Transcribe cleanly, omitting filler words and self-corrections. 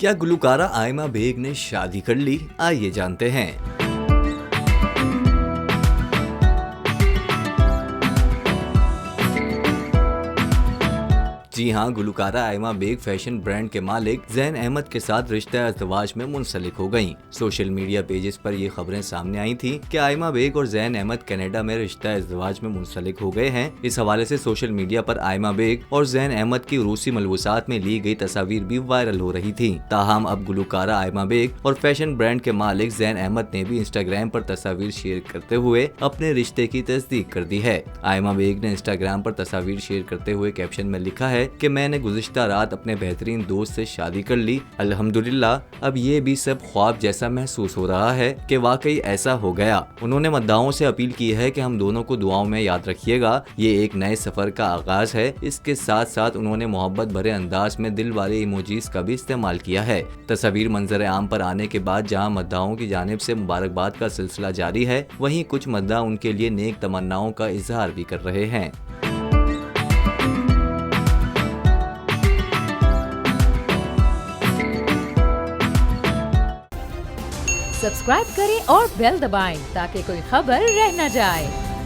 क्या गुलकारा आयमा बेग ने शादी कर ली? आइए जानते हैं। जी हाँ, Gulkara Aima bag fashion brand के मालिक ज़ैन अहमद के साथ रिश्ता अज़दवाज में मुंसलिक हो गयीं। सोशल मीडिया पेजेस पर ये खबरें सामने आई थी कि आयमा बेग और ज़ैन अहमद कनाडा में रिश्ता अज़दवाज में मुंसलिक हो गए हैं। इस हवाले से सोशल मीडिया पर आयमा बेग और ज़ैन अहमद की रूसी मलबूसात में ली गई तस्वीर भी वायरल हो रही थी। ताहम अब गुलकारा आयमा बेग और फैशन ब्रांड के मालिक ज़ैन अहमद ने भी इंस्टाग्राम पर तस्वीर शेयर करते हुए अपने रिश्ते की तस्दीक कर दी है। आयमा बेग ने इंस्टाग्राम पर तस्वीर शेयर करते हुए कैप्शन में लिखा है कि मैंने गुज़िश्ता रात अपने बेहतरीन दोस्त से शादी कर ली। अल्हम्दुलिल्लाह, अब ये भी सब ख्वाब जैसा महसूस हो रहा है कि वाकई ऐसा हो गया। उन्होंने मद्दाओं से अपील की है कि हम दोनों को दुआओं में याद रखिएगा। ये एक नए सफर का आगाज है। इसके साथ साथ उन्होंने मोहब्बत भरे अंदाज में दिल वाले इमोजीज का भी इस्तेमाल किया है। तस्वीर मंजर आम पर आने के बाद जहाँ मद्दाओं की जानिब से मुबारकबाद का सिलसिला जारी है, वहीं कुछ मद्दा उनके लिए नेक तमन्नाओं का इजहार भी कर रहे हैं। सब्सक्राइब करें और बेल दबाएं ताकि कोई खबर रह न जाए।